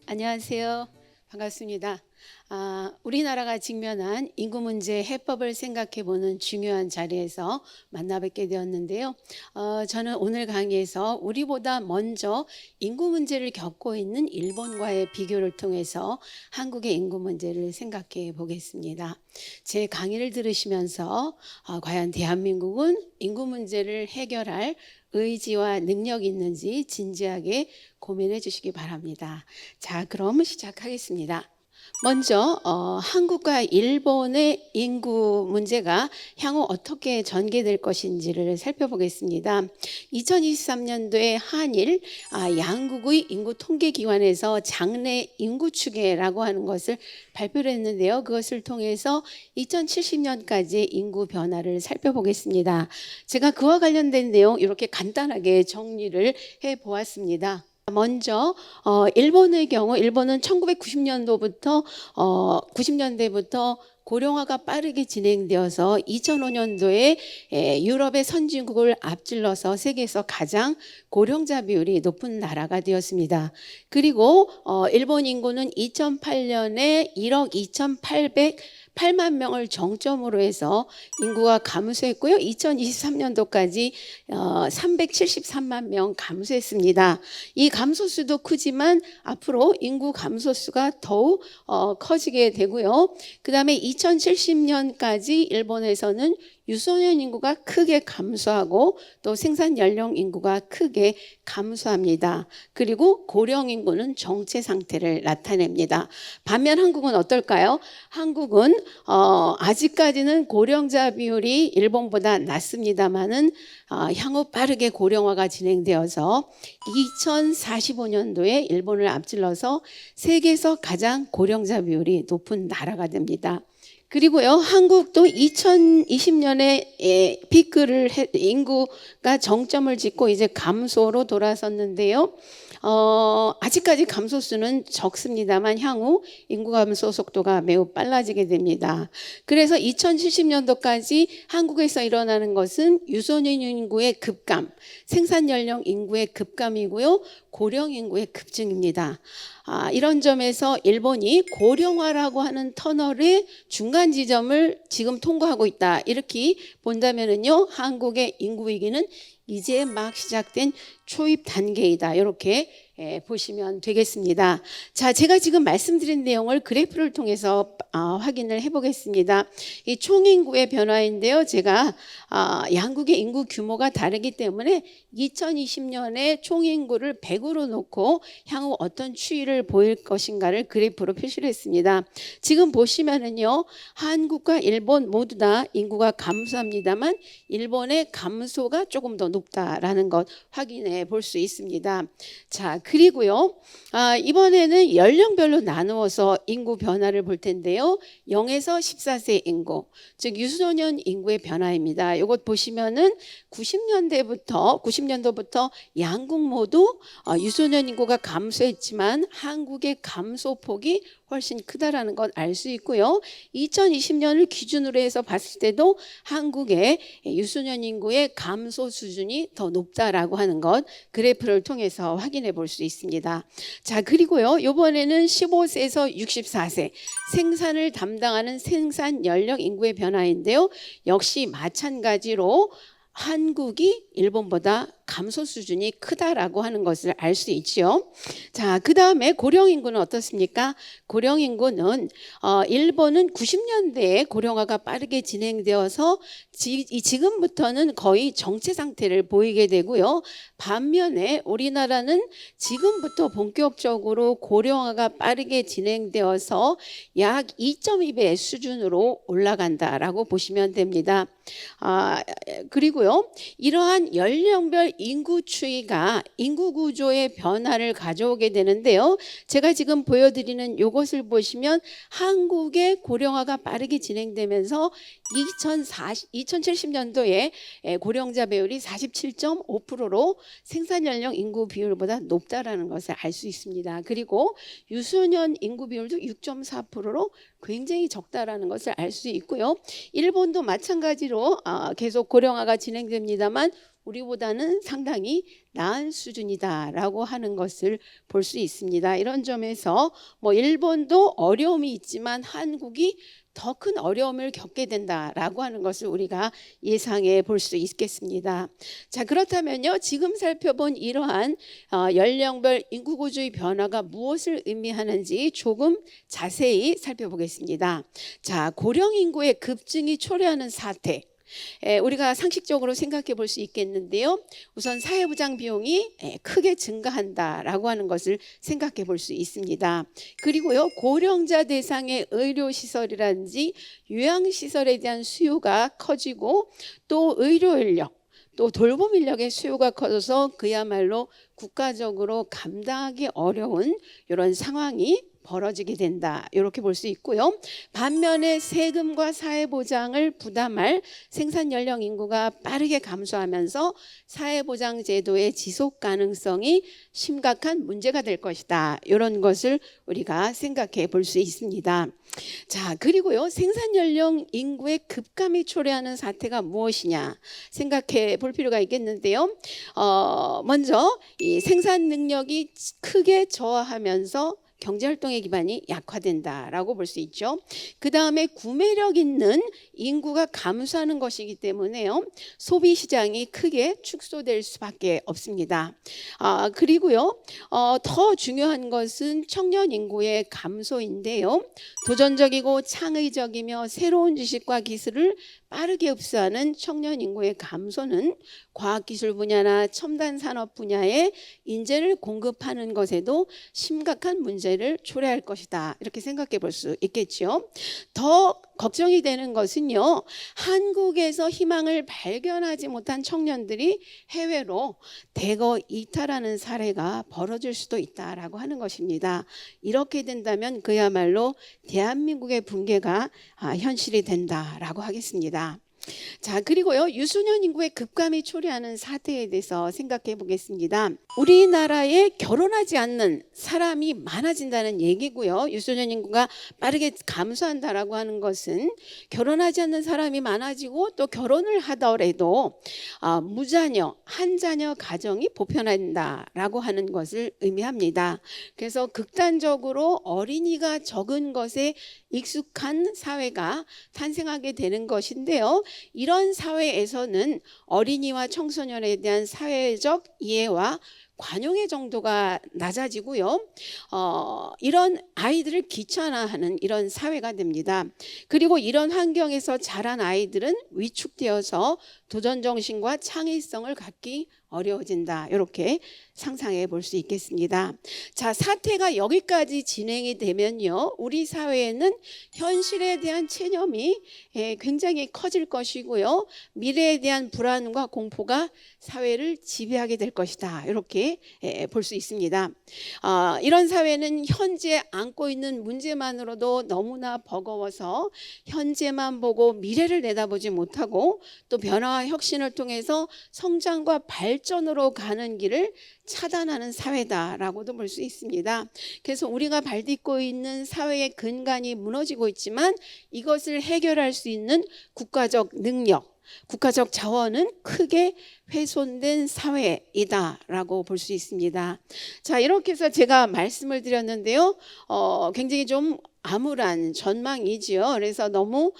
안녕하세요. 반갑습니다. 우리나라가 직면한 인구 문제 해법을 생각해 보는 중요한 자리에서 만나 뵙게 되었는데요. 저는 오늘 강의에서 우리보다 먼저 인구 문제를 겪고 있는 일본과의 비교를 통해서 한국의 인구 문제를 생각해 보겠습니다. 제 강의를 들으시면서 과연 대한민국은 인구 문제를 해결할 의지와 능력이 있는지 진지하게 고민해 주시기 바랍니다. 자, 그럼 시작하겠습니다. 먼저 한국과 일본의 인구 문제가 향후 어떻게 전개될 것인지를 살펴보겠습니다. 2023년도에 한일 양국의 인구 통계 기관에서 장래 인구 추계라고 하는 것을 발표를 했는데요. 그것을 통해서 2070년까지의 인구 변화를 살펴보겠습니다. 제가 그와 관련된 내용 이렇게 간단하게 정리를 해 보았습니다. 먼저 일본의 경우 일본은 1990년도부터 90년대부터 고령화가 빠르게 진행되어서 2005년도에 유럽의 선진국을 앞질러서 세계에서 가장 고령자 비율이 높은 나라가 되었습니다. 그리고 일본 인구는 2008년에 1억 2,808만 명을 정점으로 해서 인구가 감소했고요. 2023년도까지 373만 명 감소했습니다. 이 감소수도 크지만 앞으로 인구 감소수가 더욱 커지게 되고요. 그 다음에 2070년까지 일본에서는 유소년 인구가 크게 감소하고 또 생산 연령 인구가 크게 감소합니다. 그리고 고령 인구는 정체 상태를 나타냅니다. 반면 한국은 어떨까요? 한국은 아직까지는 고령자 비율이 일본보다 낮습니다만은 향후 빠르게 고령화가 진행되어서 2045년도에 일본을 앞질러서 세계에서 가장 고령자 비율이 높은 나라가 됩니다. 그리고요, 한국도 2020년에 피크를 인구가 정점을 찍고 이제 감소로 돌아섰는데요. 아직까지 감소수는 적습니다만 향후 인구 감소 속도가 매우 빨라지게 됩니다. 그래서 2070년도까지 한국에서 일어나는 것은 유소년 인구의 급감, 생산 연령 인구의 급감이고요, 고령 인구의 급증입니다. 이런 점에서 일본이 고령화라고 하는 터널의 중간 지점을 지금 통과하고 있다. 이렇게 본다면은요, 한국의 인구 위기는 이제 막 시작된 초입 단계이다. 이렇게 보시면 되겠습니다. 자, 제가 지금 말씀드린 내용을 그래프를 통해서 확인을 해보겠습니다. 이 총인구의 변화인데요. 제가 양국의 인구 규모가 다르기 때문에 2020년에 총인구를 100으로 놓고 향후 어떤 추이를 보일 것인가를 그래프로 표시를 했습니다. 지금 보시면은요, 한국과 일본 모두 다 인구가 감소합니다만 일본의 감소가 조금 더 높다라는 것 확인해 볼 수 있습니다. 자, 그리고요, 이번에는 연령별로 나누어서 인구 변화를 볼 텐데요. 0에서 14세 인구, 즉 유소년 인구의 변화입니다. 이것 보시면은 90년도부터 양국 모두 유소년 인구가 감소했지만 한국의 감소폭이 훨씬 크다라는 것 알 수 있고요. 2020년을 기준으로 해서 봤을 때도 한국의 유소년 인구의 감소 수준이 더 높다라고 하는 것 그래프를 통해서 확인해 볼 수 있습니다. 자, 그리고요, 이번에는 15세에서 64세 생산을 담당하는 생산 연령 인구의 변화인데요. 역시 마찬가지로 한국이 일본보다 감소 수준이 크다라고 하는 것을 알 수 있죠. 자, 그 다음에 고령 인구는 어떻습니까? 고령 인구는 일본은 90년대에 고령화가 빠르게 진행되어서 지금부터는 거의 정체 상태를 보이게 되고요. 반면에 우리나라는 지금부터 본격적으로 고령화가 빠르게 진행되어서 약 2.2배 수준으로 올라간다라고 보시면 됩니다. 그리고요, 이러한 연령별 인구 추이가 인구 구조의 변화를 가져오게 되는데요. 제가 지금 보여드리는 이것을 보시면 한국의 고령화가 빠르게 진행되면서 2070년도에 고령자 비율이 47.5%로 생산 연령 인구 비율보다 높다라는 것을 알 수 있습니다. 그리고 유소년 인구 비율도 6.4%로 굉장히 적다라는 것을 알 수 있고요. 일본도 마찬가지로 계속 고령화가 진행됩니다만 우리보다는 상당히 나은 수준이다라고 하는 것을 볼 수 있습니다. 이런 점에서 뭐 일본도 어려움이 있지만 한국이 더 큰 어려움을 겪게 된다라고 하는 것을 우리가 예상해 볼 수 있겠습니다. 자, 그렇다면요, 지금 살펴본 이러한 연령별 인구구조의 변화가 무엇을 의미하는지 조금 자세히 살펴보겠습니다. 자, 고령 인구의 급증이 초래하는 사태, 우리가 상식적으로 생각해 볼 수 있겠는데요. 우선 사회보장 비용이 크게 증가한다라고 하는 것을 생각해 볼 수 있습니다. 그리고요, 고령자 대상의 의료시설이라든지 요양시설에 대한 수요가 커지고 또 의료 인력, 또 돌봄 인력의 수요가 커져서 그야말로 국가적으로 감당하기 어려운 이런 상황이 벌어지게 된다, 이렇게 볼 수 있고요. 반면에 세금과 사회보장을 부담할 생산 연령 인구가 빠르게 감소하면서 사회보장 제도의 지속 가능성이 심각한 문제가 될 것이다, 이런 것을 우리가 생각해 볼 수 있습니다. 자, 그리고요, 생산 연령 인구의 급감이 초래하는 사태가 무엇이냐 생각해 볼 필요가 있겠는데요. 먼저 이 생산 능력이 크게 저하하면서 경제활동의 기반이 약화된다라고 볼 수 있죠. 그 다음에 구매력 있는 인구가 감소하는 것이기 때문에요, 소비 시장이 크게 축소될 수밖에 없습니다. 그리고요, 더 중요한 것은 청년 인구의 감소인데요. 도전적이고 창의적이며 새로운 지식과 기술을 빠르게 흡수하는 청년 인구의 감소는 과학기술 분야나 첨단 산업 분야에 인재를 공급하는 것에도 심각한 문제를 초래할 것이다, 이렇게 생각해 볼 수 있겠죠. 더 걱정이 되는 것은요, 한국에서 희망을 발견하지 못한 청년들이 해외로 대거 이탈하는 사례가 벌어질 수도 있다라고 하는 것입니다. 이렇게 된다면 그야말로 대한민국의 붕괴가 현실이 된다라고 하겠습니다. 자, 그리고요, 유소년 인구의 급감이 초래하는 사태에 대해서 생각해 보겠습니다. 우리나라에 결혼하지 않는 사람이 많아진다는 얘기고요. 유소년 인구가 빠르게 감소한다라고 하는 것은 결혼하지 않는 사람이 많아지고 또 결혼을 하더라도 무자녀, 한자녀 가정이 보편화된다라고 하는 것을 의미합니다. 그래서 극단적으로 어린이가 적은 것에 익숙한 사회가 탄생하게 되는 것인데요. 이런 사회에서는 어린이와 청소년에 대한 사회적 이해와 관용의 정도가 낮아지고요. 이런 아이들을 귀찮아하는 이런 사회가 됩니다. 그리고 이런 환경에서 자란 아이들은 위축되어서 도전정신과 창의성을 갖기 어려워진다, 이렇게 상상해 볼 수 있겠습니다. 자, 사태가 여기까지 진행이 되면요, 우리 사회에는 현실에 대한 체념이 굉장히 커질 것이고요, 미래에 대한 불안과 공포가 사회를 지배하게 될 것이다, 이렇게 볼 수 있습니다. 이런 사회는 현재 안고 있는 문제만으로도 너무나 버거워서 현재만 보고 미래를 내다보지 못하고 또 변화와 혁신을 통해서 성장과 발전으로 가는 길을 차단하는 사회다라고도 볼 수 있습니다. 그래서 우리가 발딛고 있는 사회의 근간이 무너지고 있지만 이것을 해결할 수 있는 국가적 능력, 국가적 자원은 크게 훼손된 사회이다라고 볼 수 있습니다. 자, 이렇게 해서 제가 말씀을 드렸는데요, 굉장히 좀 암울한 전망이지요. 그래서 너무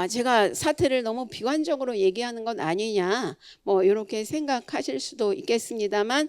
제가 사태를 너무 비관적으로 얘기하는 건 아니냐, 뭐 이렇게 생각하실 수도 있겠습니다만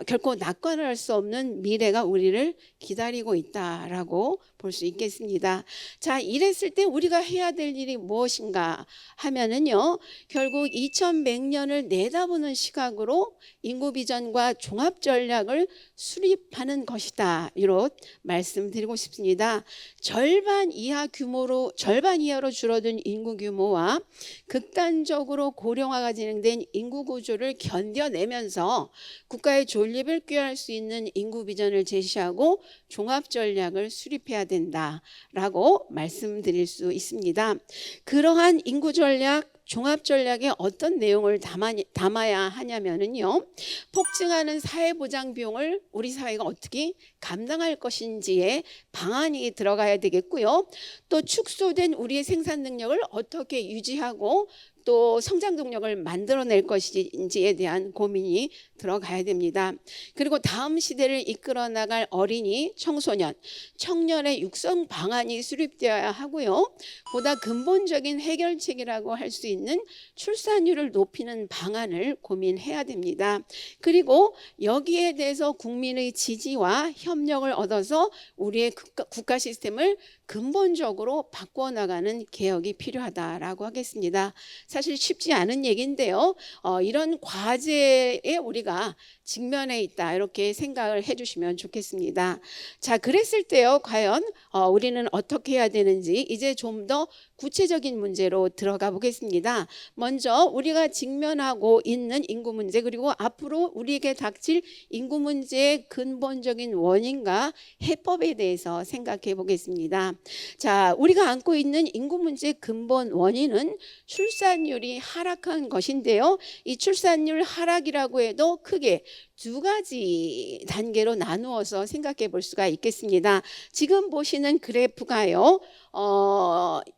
결코 낙관할 수 없는 미래가 우리를 기다리고 있다라고 볼 수 있겠습니다. 자, 이랬을 때 우리가 해야 될 일이 무엇인가 하면은요, 결국 2100년을 내다보는 시각으로 인구 비전과 종합 전략을 수립하는 것이다, 이렇게 말씀드리고 싶습니다. 절반 이하로 줄어든 인구 규모와 극단적으로 고령화가 진행된 인구 구조를 견뎌내면서 국가의 존립을 꾀할 수 있는 인구 비전을 제시하고 종합 전략을 수립해야 된다라고 말씀드릴 수 있습니다. 그러한 인구 전략, 종합 전략에 어떤 내용을 담아야 하냐면은요, 폭증하는 사회보장 비용을 우리 사회가 어떻게 감당할 것인지에 방안이 들어가야 되겠고요. 또 축소된 우리의 생산 능력을 어떻게 유지하고 또 성장 동력을 만들어낼 것인지에 대한 고민이 들어가야 됩니다. 그리고 다음 시대를 이끌어 나갈 어린이, 청소년, 청년의 육성 방안이 수립되어야 하고요. 보다 근본적인 해결책이라고 할 수 있는 출산율을 높이는 방안을 고민해야 됩니다. 그리고 여기에 대해서 국민의 지지와 협력을 얻어서 우리의 국가 시스템을 근본적으로 바꿔나가는 개혁이 필요하다라고 하겠습니다. 사실 쉽지 않은 얘기인데요. 이런 과제에 우리가 직면해 있다 이렇게 생각을 해주시면 좋겠습니다. 자, 그랬을 때요, 과연 우리는 어떻게 해야 되는지 이제 좀 더 구체적인 문제로 들어가 보겠습니다. 먼저 우리가 직면하고 있는 인구 문제, 그리고 앞으로 우리에게 닥칠 인구 문제의 근본적인 원인과 해법에 대해서 생각해 보겠습니다. 자, 우리가 안고 있는 인구 문제의 근본 원인은 출산율이 하락한 것인데요. 이 출산율 하락이라고 해도 크게 두 가지 단계로 나누어서 생각해 볼 수가 있겠습니다. 지금 보시는 그래프가요,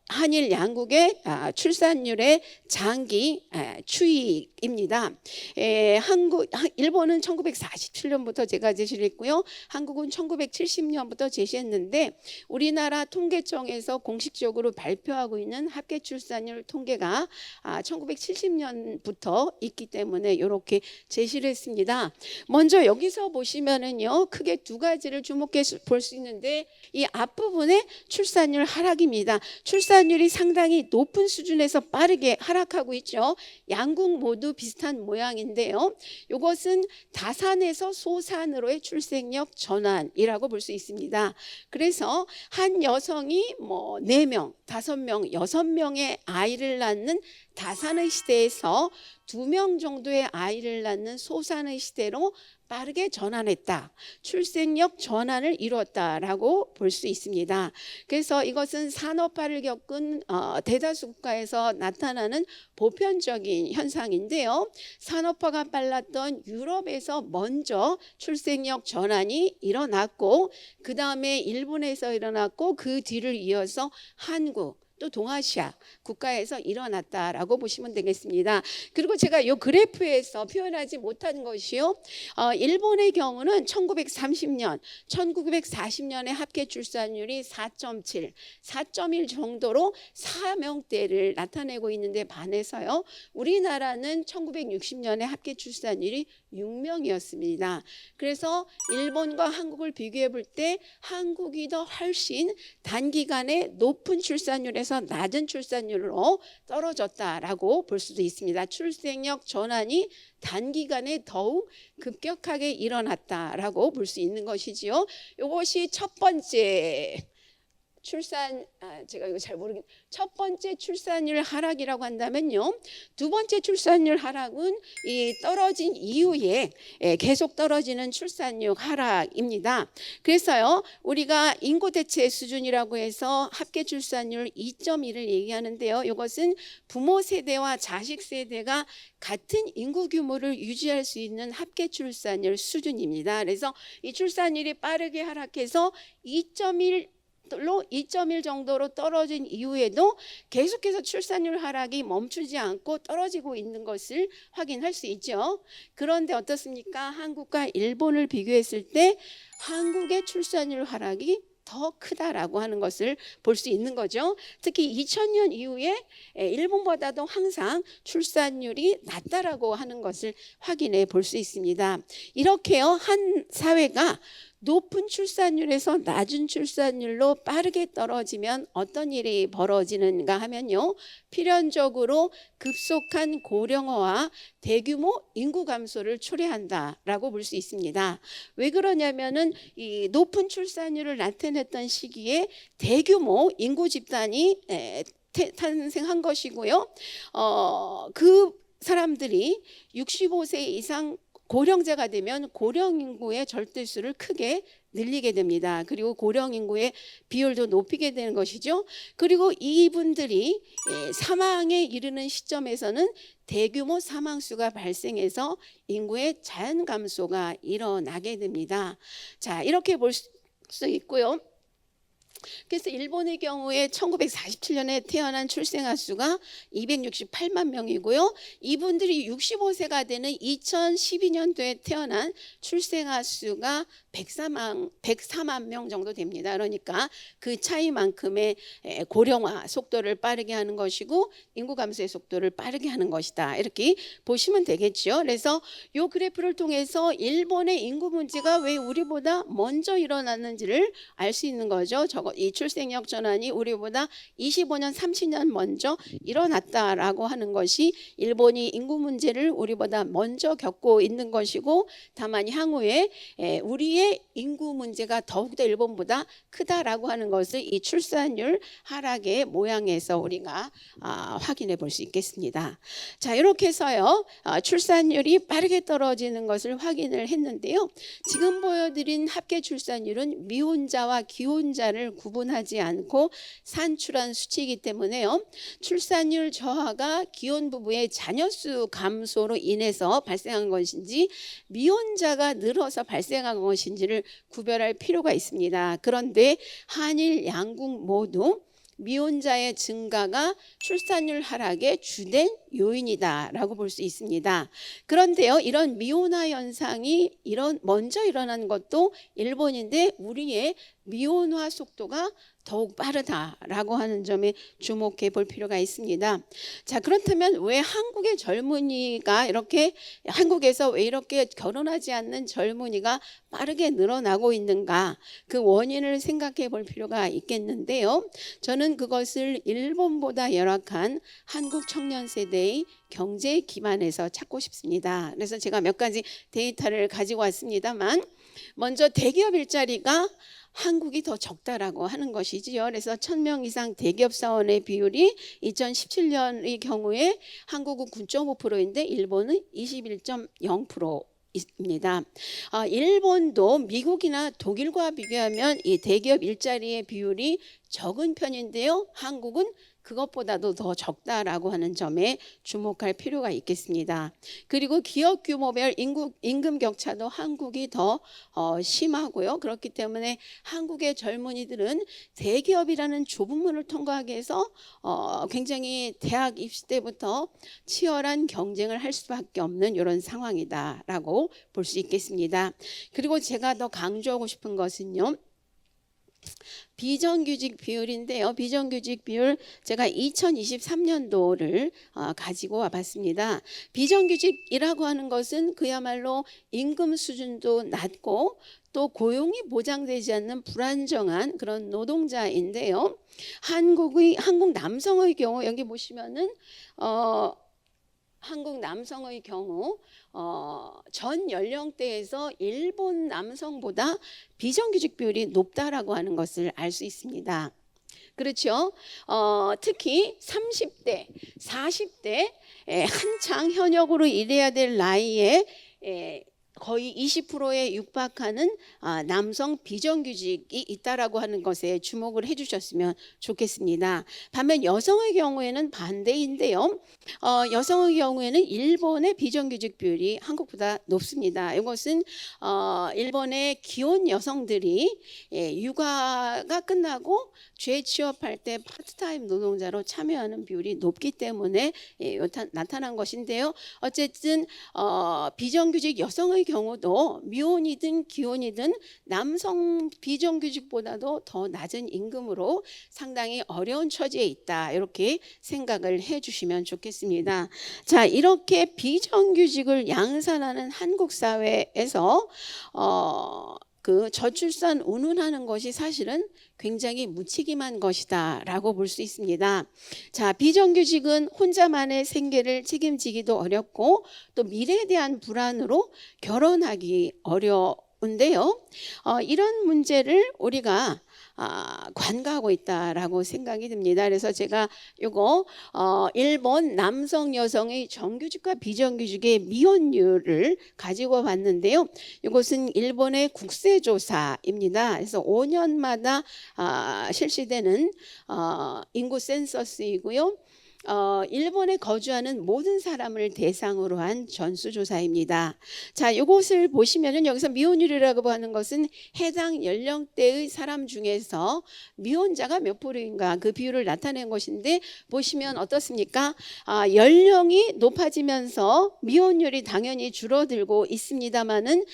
한일 양국의 출산율의 장기 추이입니다. 일본은 1947년부터 제가 제시를 했고요. 한국은 1970년부터 제시했는데 우리나라 통계청에서 공식적으로 발표하고 있는 합계 출산율 통계가 1970년부터 있기 때문에 이렇게 제시를 했습니다. 먼저 여기서 보시면은요, 크게 두 가지를 주목해 볼 수 있는데 이 앞부분에 출산율 하락입니다. 출산율이 상당히 높은 수준에서 빠르게 하락하고 있죠. 양국 모두 비슷한 모양인데요. 이것은 다산에서 소산으로의 출생력 전환이라고 볼 수 있습니다. 그래서 한 여성이 4명, 5명, 6명의 아이를 낳는 다산의 시대에서 2명 정도의 아이를 낳는 소산의 시대로 빠르게 전환했다. 출생력 전환을 이루었다라고 볼 수 있습니다. 그래서 이것은 산업화를 겪은 대다수 국가에서 나타나는 보편적인 현상인데요. 산업화가 빨랐던 유럽에서 먼저 출생력 전환이 일어났고 그 다음에 일본에서 일어났고 그 뒤를 이어서 한국 또 동아시아 국가에서 일어났다라고 보시면 되겠습니다. 그리고 제가 이 그래프에서 표현하지 못한 것이요, 일본의 경우는 1940년에 합계 출산율이 4.7, 4.1 정도로 사명대를 나타내고 있는데 반해서요, 우리나라는 1960년에 합계 출산율이 6명이었습니다. 그래서 일본과 한국을 비교해 볼 때 한국이 더 훨씬 단기간에 높은 출산율에서 낮은 출산율로 떨어졌다라고 볼 수도 있습니다. 출생력 전환이 단기간에 더욱 급격하게 일어났다라고 볼 수 있는 것이지요. 이것이 첫 번째 제가 이거 잘 모르겠. 첫 번째 출산율 하락이라고 한다면요, 두 번째 출산율 하락은 이 떨어진 이후에 계속 떨어지는 출산율 하락입니다. 그래서요, 우리가 인구 대체 수준이라고 해서 합계 출산율 2.1을 얘기하는데요. 이것은 부모 세대와 자식 세대가 같은 인구 규모를 유지할 수 있는 합계 출산율 수준입니다. 그래서 이 출산율이 빠르게 하락해서 2.1 정도로 떨어진 이후에도 계속해서 출산율 하락이 멈추지 않고 떨어지고 있는 것을 확인할 수 있죠. 그런데 어떻습니까? 한국과 일본을 비교했을 때 한국의 출산율 하락이 더 크다라고 하는 것을 볼 수 있는 거죠. 특히 2000년 이후에 일본보다도 항상 출산율이 낮다라고 하는 것을 확인해 볼 수 있습니다. 이렇게요, 한 사회가 높은 출산율에서 낮은 출산율로 빠르게 떨어지면 어떤 일이 벌어지는가 하면요, 필연적으로 급속한 고령화와 대규모 인구 감소를 초래한다라고 볼 수 있습니다. 왜 그러냐면은 이 높은 출산율을 나타냈던 시기에 대규모 인구 집단이 탄생한 것이고요. 그 사람들이 65세 이상 고령자가 되면 고령 인구의 절대수를 크게 늘리게 됩니다. 그리고 고령 인구의 비율도 높이게 되는 것이죠. 그리고 이분들이 사망에 이르는 시점에서는 대규모 사망수가 발생해서 인구의 자연 감소가 일어나게 됩니다. 자, 이렇게 볼 수 있고요. 그래서 일본의 경우에 1947년에 태어난 출생아 수가 268만 명이고요. 이분들이 65세가 되는 2012년도에 태어난 출생아 수가 104만 명 정도 됩니다. 그러니까 그 차이만큼의 고령화 속도를 빠르게 하는 것이고 인구 감소의 속도를 빠르게 하는 것이다. 이렇게 보시면 되겠죠. 그래서 이 그래프를 통해서 일본의 인구 문제가 왜 우리보다 먼저 일어났는지를 알 수 있는 거죠. 이 출생력 전환이 우리보다 25년, 30년 먼저 일어났다라고 하는 것이 일본이 인구 문제를 우리보다 먼저 겪고 있는 것이고, 다만 향후에 우리의 인구 문제가 더욱더 일본보다 크다라고 하는 것을 이 출산율 하락의 모양에서 우리가 확인해 볼 수 있겠습니다. 자, 이렇게 해서요 출산율이 빠르게 떨어지는 것을 확인을 했는데요. 지금 보여드린 합계 출산율은 미혼자와 기혼자를 구분하지 않고 산출한 수치이기 때문에요. 출산율 저하가 기혼 부부의 자녀수 감소로 인해서 발생한 것인지 미혼자가 늘어서 발생한 것인지를 구별할 필요가 있습니다. 그런데 한일 양국 모두 미혼자의 증가가 출산율 하락의 주된 요인이다라고 볼 수 있습니다. 그런데요, 이런 미혼화 현상이 먼저 일어난 것도 일본인데 우리의 미혼화 속도가 더욱 빠르다라고 하는 점에 주목해 볼 필요가 있습니다. 자, 그렇다면 왜 한국의 젊은이가 한국에서 왜 이렇게 결혼하지 않는 젊은이가 빠르게 늘어나고 있는가? 그 원인을 생각해 볼 필요가 있겠는데요. 저는 그것을 일본보다 열악한 한국 청년 세대의 경제 기반에서 찾고 싶습니다. 그래서 제가 몇 가지 데이터를 가지고 왔습니다만, 먼저 대기업 일자리가 한국이 더 적다라고 하는 것이지요. 그래서 1000명 이상 대기업 사원의 비율이 2017년의 경우에 한국은 9.5%인데 일본은 21.0%. 입니다. 일본도 미국이나 독일과 비교하면 이 대기업 일자리의 비율이 적은 편인데요. 한국은 그것보다도 더 적다라고 하는 점에 주목할 필요가 있겠습니다. 그리고 기업 규모별 임금 격차도 한국이 더 심하고요. 그렇기 때문에 한국의 젊은이들은 대기업이라는 좁은 문을 통과하기 위해서 굉장히 대학 입시 때부터 치열한 경쟁을 할 수밖에 없는 이런 상황이다라고 볼 수 있겠습니다. 그리고 제가 더 강조하고 싶은 것은요, 비정규직 비율인데요. 비정규직 비율 제가 2023년도를 가지고 와봤습니다. 비정규직이라고 하는 것은 그야말로 임금 수준도 낮고 또 고용이 보장되지 않는 불안정한 그런 노동자인데요. 한국 남성의 경우 여기 보시면은 한국 남성의 경우 전 연령대에서 일본 남성보다 비정규직 비율이 높다라고 하는 것을 알 수 있습니다. 그렇죠. 특히 30대, 40대 한창 현역으로 일해야 될 나이에 거의 20%에 육박하는 남성 비정규직이 있다라고 하는 것에 주목을 해주셨으면 좋겠습니다. 반면 여성의 경우에는 반대인데요. 여성의 경우에는 일본의 비정규직 비율이 한국보다 높습니다. 이것은 일본의 기혼 여성들이 육아가 끝나고 재취업할 때 파트타임 노동자로 참여하는 비율이 높기 때문에 나타난 것인데요. 어쨌든 비정규직 여성의 경우도 미혼이든 기혼이든 남성 비정규직보다도 더 낮은 임금으로 상당히 어려운 처지에 있다, 이렇게 생각을 해주시면 좋겠습니다. 자, 이렇게 비정규직을 양산하는 한국 사회에서 그 저출산 운운하는 것이 사실은 굉장히 무책임한 것이다 라고 볼 수 있습니다. 자, 비정규직은 혼자만의 생계를 책임지기도 어렵고 또 미래에 대한 불안으로 결혼하기 어려운데요. 이런 문제를 우리가 관가하고 있다라고 생각이 듭니다. 그래서 제가 이거 일본 남성 여성의 정규직과 비정규직의 미혼율을 가지고 봤는데요. 이것은 일본의 국세조사입니다. 그래서 5년마다 실시되는 인구 센서스이고요. 일본에 거주하는 모든 사람을 대상으로 한 전수조사입니다. 자, 이것을 보시면은 여기서 미혼율이라고 하는 것은 해당 연령대의 사람 중에서 미혼자가 몇 프로인가 그 비율을 나타낸 것인데 보시면 어떻습니까? 연령이 높아지면서 미혼율이 당연히 줄어들고 있습니다만은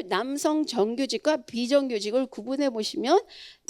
남성 정규직과 비정규직을 구분해 보시면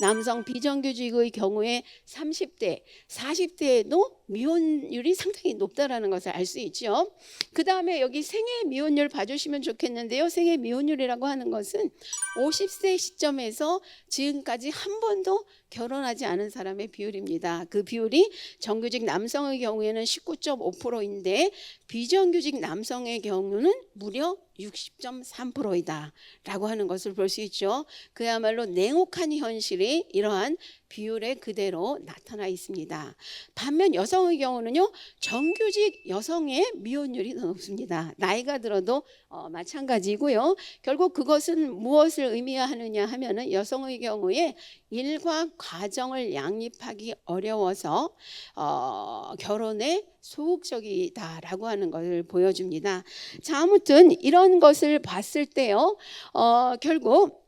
남성 비정규직의 경우에 30대, 40대에도 미혼율이 상당히 높다라는 것을 알 수 있죠. 그 다음에 여기 생애 미혼율 봐주시면 좋겠는데요. 생애 미혼율이라고 하는 것은 50세 시점에서 지금까지 한 번도 결혼하지 않은 사람의 비율입니다. 그 비율이 정규직 남성의 경우에는 19.5%인데 비정규직 남성의 경우는 무려 60.3%이다 라고 하는 것을 볼 수 있죠. 그야말로 냉혹한 현실이 이러한 비율에 그대로 나타나 있습니다. 반면 여성의 경우는요, 정규직 여성의 미혼율이 더 높습니다. 나이가 들어도 마찬가지고요. 결국 그것은 무엇을 의미하느냐 하면은 여성의 경우에 일과 가정을 양립하기 어려워서 결혼에 소극적이다라고 하는 것을 보여줍니다. 자, 아무튼 이런 것을 봤을 때요, 결국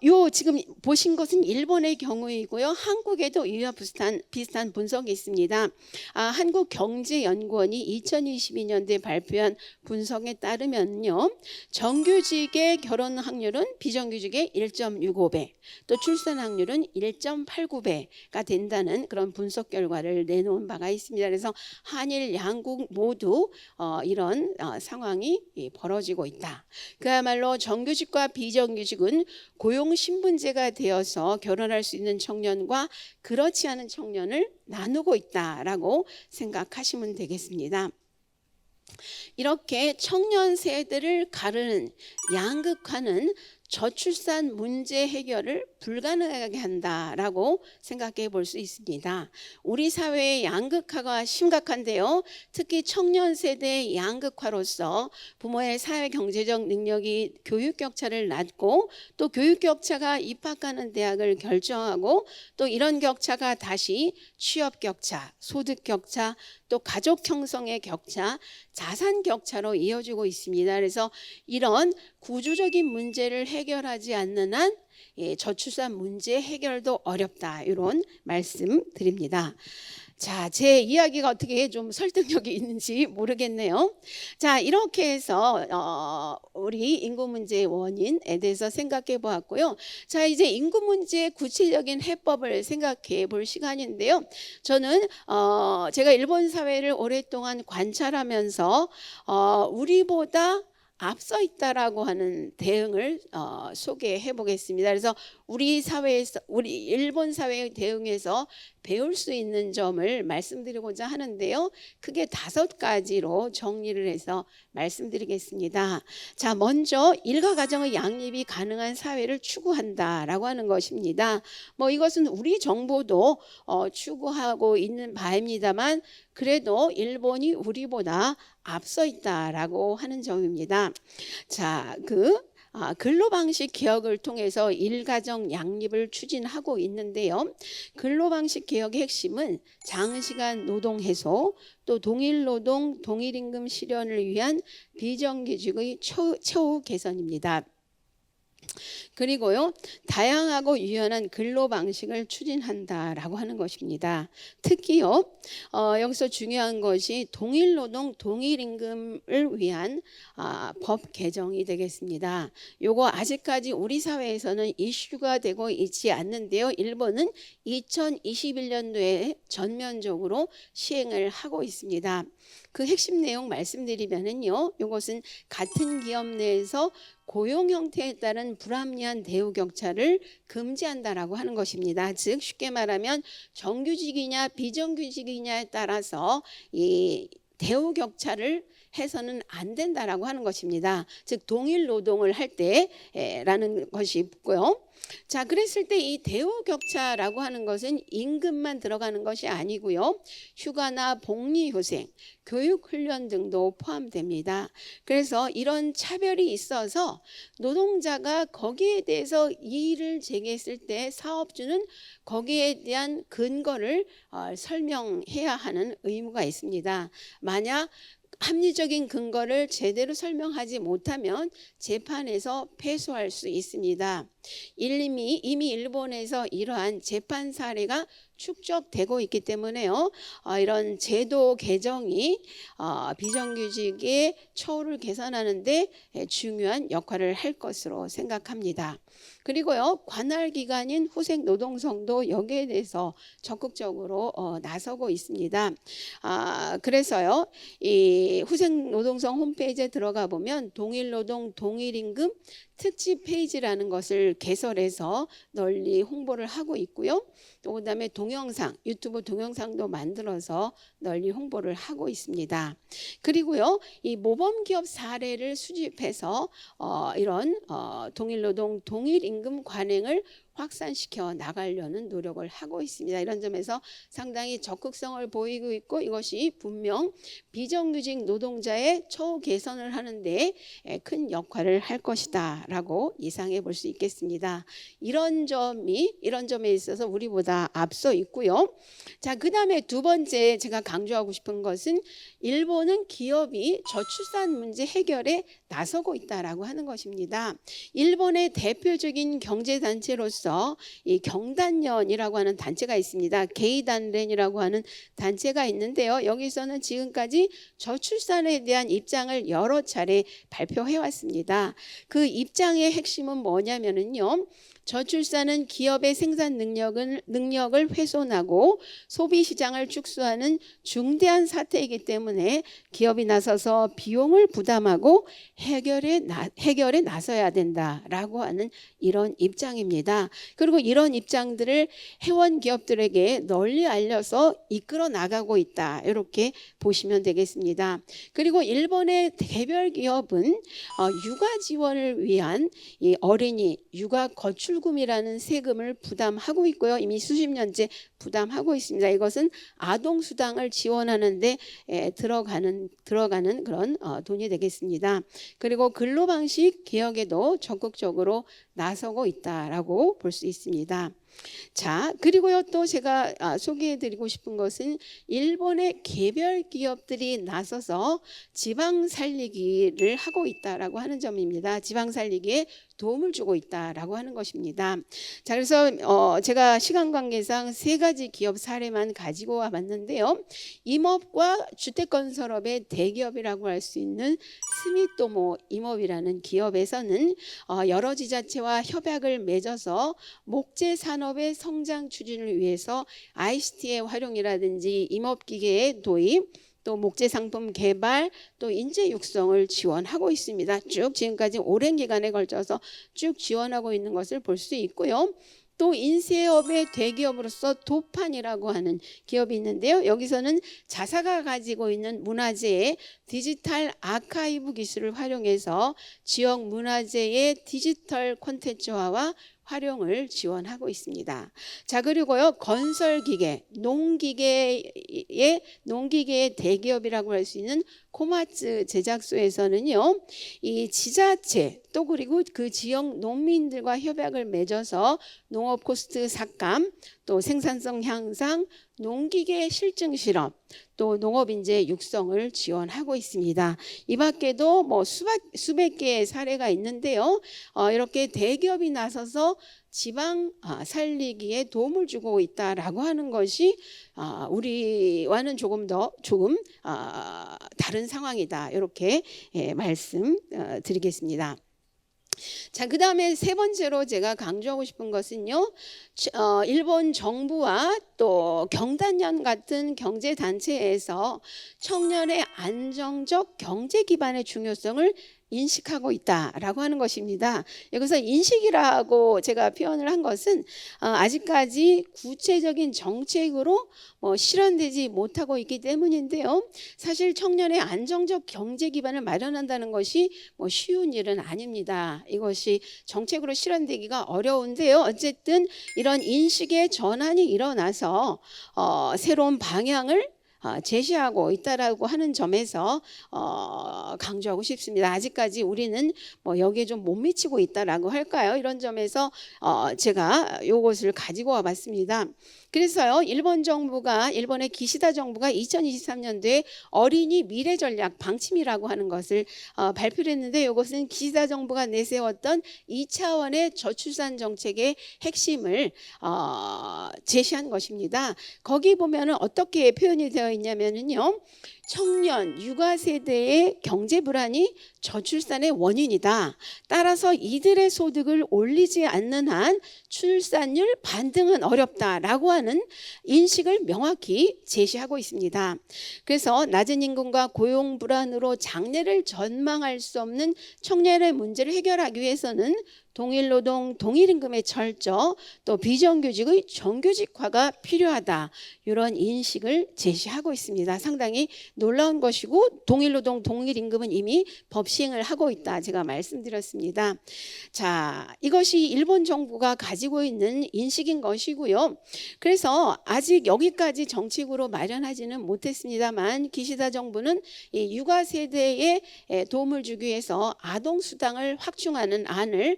요 지금 보신 것은 일본의 경우이고요. 한국에도 이와 비슷한 분석이 있습니다. 한국경제연구원이 2022년도에 발표한 분석에 따르면요, 정규직의 결혼 확률은 비정규직의 1.65배, 또 출산 확률은 1.89배가 된다는 그런 분석 결과를 내놓은 바가 있습니다. 그래서 한일 양국 모두 이런 상황이 벌어지고 있다. 그야말로 정규직과 비정규직은 고용 신분제가 되어서 결혼할 수 있는 청년과 그렇지 않은 청년을 나누고 있다라고 생각하시면 되겠습니다. 이렇게 청년 세대를 가르는 양극화는 저출산 문제 해결을 불가능하게 한다라고 생각해 볼 수 있습니다. 우리 사회의 양극화가 심각한데요. 특히 청년 세대의 양극화로서 부모의 사회 경제적 능력이 교육 격차를 낳고 또 교육 격차가 입학하는 대학을 결정하고 또 이런 격차가 다시 취업 격차, 소득 격차, 또 가족 형성의 격차, 자산 격차로 이어지고 있습니다. 그래서 이런 구조적인 문제를 해결하지 않는 한 저출산 문제 해결도 어렵다. 이런 말씀 드립니다. 자, 제 이야기가 어떻게 좀 설득력이 있는지 모르겠네요. 자, 이렇게 해서 우리 인구 문제의 원인에 대해서 생각해 보았고요. 자, 이제 인구 문제의 구체적인 해법을 생각해 볼 시간인데요. 저는 제가 일본 사회를 오랫동안 관찰하면서 우리보다 앞서 있다라고 하는 대응을 소개해 보겠습니다. 그래서 우리 일본 사회의 대응에서 배울 수 있는 점을 말씀드리고자 하는데요. 크게 5가지로 정리를 해서 말씀드리겠습니다. 자, 먼저 일가 가정의 양립이 가능한 사회를 추구한다라고 하는 것입니다. 이것은 우리 정부도 추구하고 있는 바입니다만 그래도 일본이 우리보다 앞서 있다라고 하는 점입니다. 자, 근로방식 개혁을 통해서 일가정 양립을 추진하고 있는데요. 근로방식 개혁의 핵심은 장시간 노동 해소, 또 동일노동, 동일임금 실현을 위한 비정규직의 처우 개선입니다. 그리고요, 다양하고 유연한 근로 방식을 추진한다라고 하는 것입니다. 특히요, 여기서 중요한 것이 동일노동, 동일임금을 위한 법 개정이 되겠습니다. 요거 아직까지 우리 사회에서는 이슈가 되고 있지 않는데요. 일본은 2021년도에 전면적으로 시행을 하고 있습니다. 그 핵심 내용 말씀드리면은요, 이것은 같은 기업 내에서 고용 형태에 따른 불합리한 대우 격차를 금지한다라고 하는 것입니다. 즉 쉽게 말하면 정규직이냐 비정규직이냐에 따라서 이 대우 격차를 해서는 안 된다라고 하는 것입니다. 즉 동일 노동을 할 때라는 것이 있고요. 자, 그랬을 때 이 대우 격차라고 하는 것은 임금만 들어가는 것이 아니고요. 휴가나 복리후생, 교육훈련 등도 포함됩니다. 그래서 이런 차별이 있어서 노동자가 거기에 대해서 이의를 제기했을 때 사업주는 거기에 대한 근거를 설명해야 하는 의무가 있습니다. 만약 합리적인 근거를 제대로 설명하지 못하면 재판에서 패소할 수 있습니다. 이미 일본에서 이러한 재판 사례가 축적되고 있기 때문에요. 이런 제도 개정이 비정규직의 처우를 개선하는 데 중요한 역할을 할 것으로 생각합니다. 그리고요, 관할 기관인 후생노동성도 여기에 대해서 적극적으로 나서고 있습니다. 그래서요, 이 후생노동성 홈페이지에 들어가 보면 동일노동 동일임금 특집 페이지라는 것을 개설해서 널리 홍보를 하고 있고요. 또 그다음에 동영상, 유튜브 동영상도 만들어서 널리 홍보를 하고 있습니다. 그리고요, 이 모범기업 사례를 수집해서 이런 동일노동 동일임금 관행을 확산시켜 나가려는 노력을 하고 있습니다. 이런 점에서 상당히 적극성을 보이고 있고 이것이 분명 비정규직 노동자의 처우 개선을 하는 데 큰 역할을 할 것이다 라고 예상해 볼 수 있겠습니다. 이런 점에 있어서 우리보다 앞서 있고요. 자, 그 다음에 두 번째 제가 강조하고 싶은 것은 일본은 기업이 저출산 문제 해결에 나서고 있다라고 하는 것입니다. 일본의 대표적인 경제단체로서 이 경단련이라고 하는 단체가 있습니다. 게이단렌이라고 하는 단체가 있는데요. 여기서는 지금까지 저출산에 대한 입장을 여러 차례 발표해 왔습니다. 그 입장의 핵심은 뭐냐면요. 저출산은 기업의 생산 능력을 훼손하고 소비 시장을 축소하는 중대한 사태이기 때문에 기업이 나서서 비용을 부담하고 해결에 나서야 된다라고 하는 이런 입장입니다. 그리고 이런 입장들을 회원 기업들에게 널리 알려서 이끌어 나가고 있다. 이렇게 보시면 되겠습니다. 그리고 일본의 개별 기업은 육아 지원을 위한 이 어린이 육아 거출금이라는 세금을 부담하고 있고요. 이미 수십 년째 부담하고 있습니다. 이것은 아동 수당을 지원하는 데 들어가는 그런 돈이 되겠습니다. 그리고 근로방식 개혁에도 적극적으로 나서고 있다라고 볼 수 있습니다. 자, 그리고요, 또 제가 소개해드리고 싶은 것은 일본의 개별 기업들이 나서서 지방 살리기를 하고 있다라고 하는 점입니다. 지방 살리기에 도움을 주고 있다라고 하는 것입니다. 자, 그래서 제가 시간 관계상 세 가지 기업 사례만 가지고 와봤는데요. 임업과 주택건설업의 대기업이라고 할 수 있는 스미토모 임업이라는 기업에서는 여러 지자체와 협약을 맺어서 목재 산업의 성장 추진을 위해서 ICT의 활용이라든지 임업기계의 도입, 또 목재 상품 개발, 또 인재 육성을 지원하고 있습니다. 쭉 지금까지 오랜 기간에 걸쳐서 쭉 지원하고 있는 것을 볼 수 있고요. 또 인쇄업의 대기업으로서 도판이라고 하는 기업이 있는데요. 여기서는 자사가 가지고 있는 문화재의 디지털 아카이브 기술을 활용해서 지역 문화재의 디지털 콘텐츠화와 활용을 지원하고 있습니다. 자, 그리고요, 건설기계, 농기계의 대기업이라고 할 수 있는 코마츠 제작소에서는요, 이 지자체 또 그리고 그 지역 농민들과 협약을 맺어서 농업 코스트 삭감, 또 생산성 향상, 농기계 실증 실험, 또 농업인재 육성을 지원하고 있습니다. 이 밖에도 수백 개의 사례가 있는데요. 이렇게 대기업이 나서서 지방 살리기에 도움을 주고 있다라고 하는 것이 우리와는 조금 다른 상황이다. 이렇게 말씀드리겠습니다. 자, 그 다음에 세 번째로 제가 강조하고 싶은 것은요, 일본 정부와 또 경단련 같은 경제단체에서 청년의 안정적 경제 기반의 중요성을 인식하고 있다라고 하는 것입니다. 여기서 인식이라고 제가 표현을 한 것은 아직까지 구체적인 정책으로 실현되지 못하고 있기 때문인데요. 사실 청년의 안정적 경제 기반을 마련한다는 것이 쉬운 일은 아닙니다. 이것이 정책으로 실현되기가 어려운데요. 어쨌든 이런 인식의 전환이 일어나서 새로운 방향을 제시하고 있다라고 하는 점에서 강조하고 싶습니다. 아직까지 우리는 여기에 좀 못 미치고 있다라고 할까요? 이런 점에서 제가 이것을 가지고 와봤습니다. 그래서요, 일본의 기시다 정부가 2023년도에 어린이 미래 전략 방침이라고 하는 것을 발표를 했는데, 이것은 기시다 정부가 내세웠던 2차원의 저출산 정책의 핵심을 제시한 것입니다. 거기 보면은 어떻게 표현이 되어 있냐면요, 청년, 육아 세대의 경제 불안이 저출산의 원인이다. 따라서 이들의 소득을 올리지 않는 한 출산율 반등은 어렵다라고 하는 인식을 명확히 제시하고 있습니다. 그래서 낮은 임금과 고용 불안으로 장래를 전망할 수 없는 청년의 문제를 해결하기 위해서는 동일노동, 동일임금의 철저, 또 비정규직의 정규직화가 필요하다. 이런 인식을 제시하고 있습니다. 상당히 놀라운 것이고, 동일노동, 동일임금은 이미 법 시행을 하고 있다. 제가 말씀드렸습니다. 자, 이것이 일본 정부가 가지고 있는 인식인 것이고요. 그래서 아직 여기까지 정책으로 마련하지는 못했습니다만, 기시다 정부는 이 육아 세대에 도움을 주기 위해서 아동수당을 확충하는 안을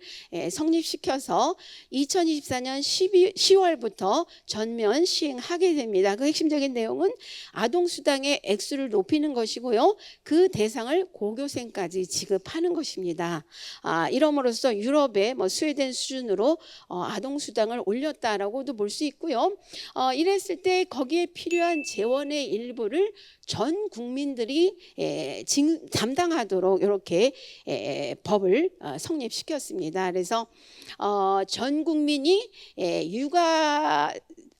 성립시켜서 2024년 10월부터 전면 시행하게 됩니다. 그 핵심적인 내용은 아동수당의 액수를 높이는 것이고요. 그 대상을 고교생까지 지급하는 것입니다. 이럼으로써 유럽의 스웨덴 수준으로 아동수당을 올렸다라고도 볼 수 있고요. 이랬을 때 거기에 필요한 재원의 일부를 전 국민들이 담당하도록 이렇게 법을 성립시켰습니다. 그래서 전 국민이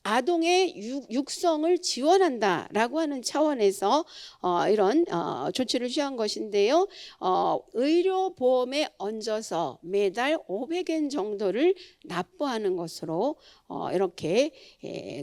아동의 육성을 지원한다라고 하는 차원에서 이런 조치를 취한 것인데요. 의료보험에 얹어서 매달 500엔 정도를 납부하는 것으로 이렇게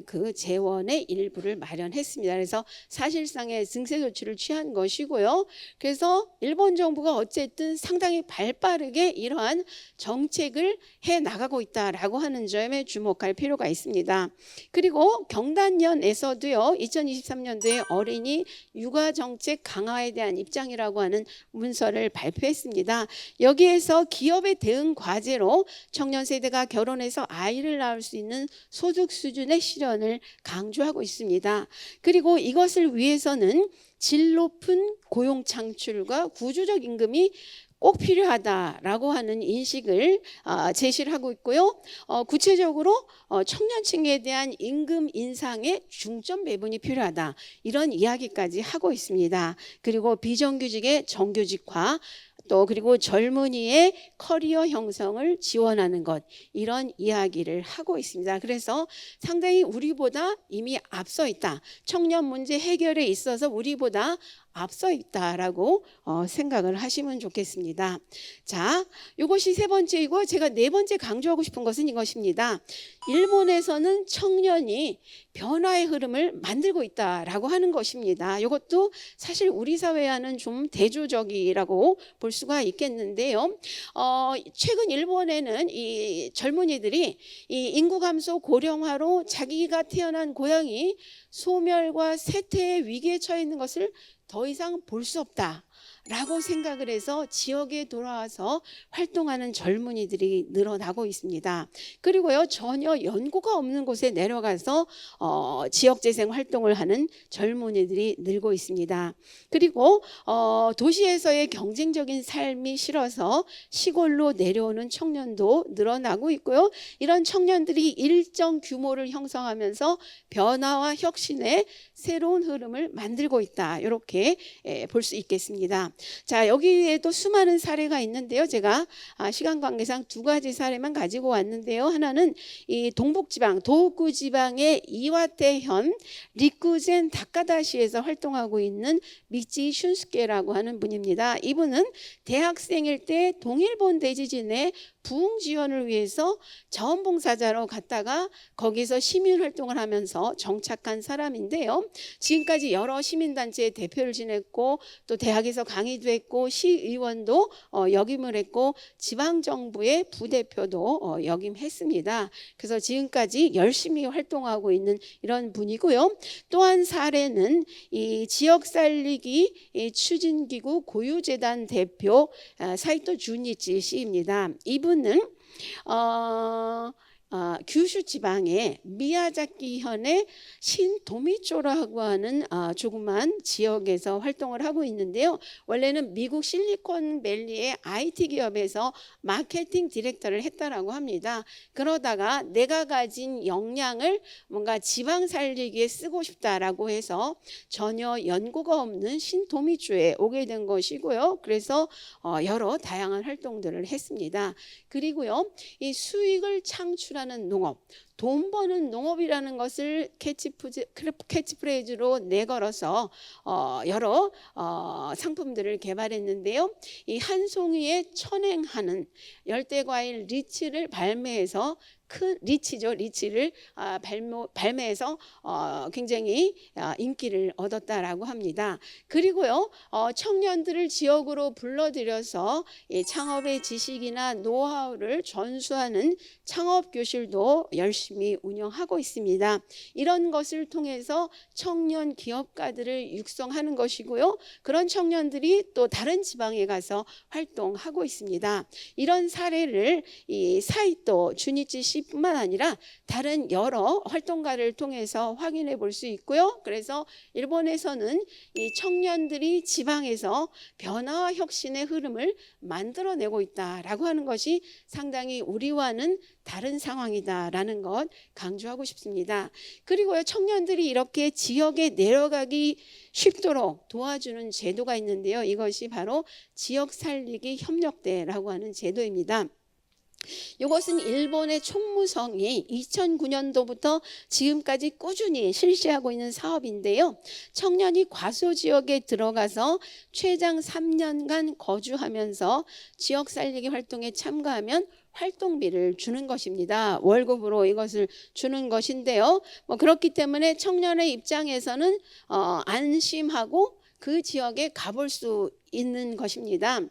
그 재원의 일부를 마련했습니다. 그래서 사실상의 증세 조치를 취한 것이고요. 그래서 일본 정부가 어쨌든 상당히 발빠르게 이러한 정책을 해 나가고 있다라고 하는 점에 주목할 필요가 있습니다. 그리고 경단련에서도요, 2023년도에 어린이 육아 정책 강화에 대한 입장이라고 하는 문서를 발표했습니다. 여기에서 기업의 대응 과제로 청년 세대가 결혼해서 아이를 낳을 수 있는 소득 수준의 실현을 강조하고 있습니다. 그리고 이것을 위해서는 질 높은 고용 창출과 구조적 임금이 꼭 필요하다라고 하는 인식을 제시를 하고 있고요. 구체적으로 청년층에 대한 임금 인상에 중점 배분이 필요하다. 이런 이야기까지 하고 있습니다. 그리고 비정규직의 정규직화, 또 그리고 젊은이의 커리어 형성을 지원하는 것, 이런 이야기를 하고 있습니다. 그래서 상당히 우리보다 이미 앞서 있다. 청년 문제 해결에 있어서 우리보다 앞서 있다라고 생각을 하시면 좋겠습니다. 자, 이것이 세 번째이고, 제가 네 번째 강조하고 싶은 것은 이것입니다. 일본에서는 청년이 변화의 흐름을 만들고 있다라고 하는 것입니다. 이것도 사실 우리 사회와는 좀 대조적이라고 볼 수가 있겠는데요. 최근 일본에는 이 젊은이들이 이 인구 감소 고령화로 자기가 태어난 고향이 소멸과 쇠퇴의 위기에 처해 있는 것을 더 이상 볼 수 없다 라고 생각을 해서 지역에 돌아와서 활동하는 젊은이들이 늘어나고 있습니다. 그리고요, 전혀 연고가 없는 곳에 내려가서 지역재생 활동을 하는 젊은이들이 늘고 있습니다. 그리고 도시에서의 경쟁적인 삶이 싫어서 시골로 내려오는 청년도 늘어나고 있고요. 이런 청년들이 일정 규모를 형성하면서 변화와 혁신의 새로운 흐름을 만들고 있다, 이렇게 볼 수 있겠습니다. 자, 여기에도 수많은 사례가 있는데요. 제가 시간 관계상 두 가지 사례만 가지고 왔는데요. 하나는 이 동북지방, 도호쿠 지방의 이와테현 리쿠젠 다카다시에서 활동하고 있는 미치 슌스케라고 하는 분입니다. 이분은 대학생일 때 동일본 대지진의 부흥 지원을 위해서 자원봉사자로 갔다가 거기서 시민활동을 하면서 정착한 사람인데요. 지금까지 여러 시민단체의 대표를 지냈고 또 대학에서 강의도 했고 시의원도 역임을 했고 지방정부의 부대표도 역임했습니다. 그래서 지금까지 열심히 활동하고 있는 이런 분이고요. 또 한 사례는 이 지역 살리기 추진기구 고유재단 대표 사이토 주니치 씨입니다. 이분은 규슈 지방의 미야자키현의 신도미초라고 하는 조그만 지역에서 활동을 하고 있는데요. 원래는 미국 실리콘밸리의 IT 기업에서 마케팅 디렉터를 했다라고 합니다. 그러다가 내가 가진 역량을 뭔가 지방 살리기에 쓰고 싶다라고 해서 전혀 연고가 없는 신도미초에 오게 된 것이고요. 그래서 여러 다양한 활동들을 했습니다. 그리고요, 이 수익을 창출하는 농업, 돈 버는 농업이라는 것을 캐치프레이즈로 내걸어서 여러 상품들을 개발했는데요. 이 한 송이에 천행하는 열대과일 리치를 발매해서 큰 리치죠. 리치를 발매해서 굉장히 인기를 얻었다라고 합니다. 그리고요, 청년들을 지역으로 불러들여서 이 창업의 지식이나 노하우를 전수하는 창업교실도 열심히 운영하고 있습니다. 이런 것을 통해서 청년 기업가들을 육성하는 것이고요. 그런 청년들이 또 다른 지방에 가서 활동하고 있습니다. 이런 사례를 이 사이토 주니치 씨 뿐만 아니라 다른 여러 활동가를 통해서 확인해 볼 수 있고요. 그래서 일본에서는 이 청년들이 지방에서 변화와 혁신의 흐름을 만들어내고 있다라고 하는 것이 상당히 우리와는 다른 상황이다라는 것 강조하고 싶습니다. 그리고요, 청년들이 이렇게 지역에 내려가기 쉽도록 도와주는 제도가 있는데요. 이것이 바로 지역 살리기 협력대라고 하는 제도입니다. 이것은 일본의 총무성이 2009년도부터 지금까지 꾸준히 실시하고 있는 사업인데요. 청년이 과소 지역에 들어가서 최장 3년간 거주하면서 지역 살리기 활동에 참가하면 활동비를 주는 것입니다. 월급으로 이것을 주는 것인데요. 그렇기 때문에 청년의 입장에서는 안심하고 그 지역에 가볼 수 있는 것입니다.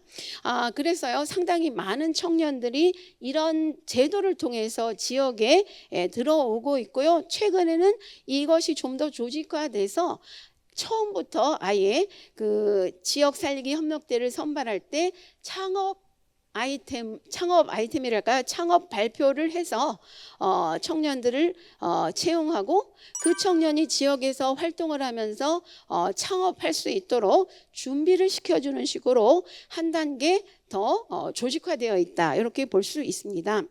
그래서요, 상당히 많은 청년들이 이런 제도를 통해서 지역에 들어오고 있고요. 최근에는 이것이 좀 더 조직화돼서 처음부터 아예 그 지역 살리기 협력대를 선발할 때 창업 아이템이랄까, 창업 발표를 해서 청년들을 채용하고 그 청년이 지역에서 활동을 하면서 창업할 수 있도록 준비를 시켜주는 식으로 한 단계 더 조직화되어 있다, 이렇게 볼 수 있습니다.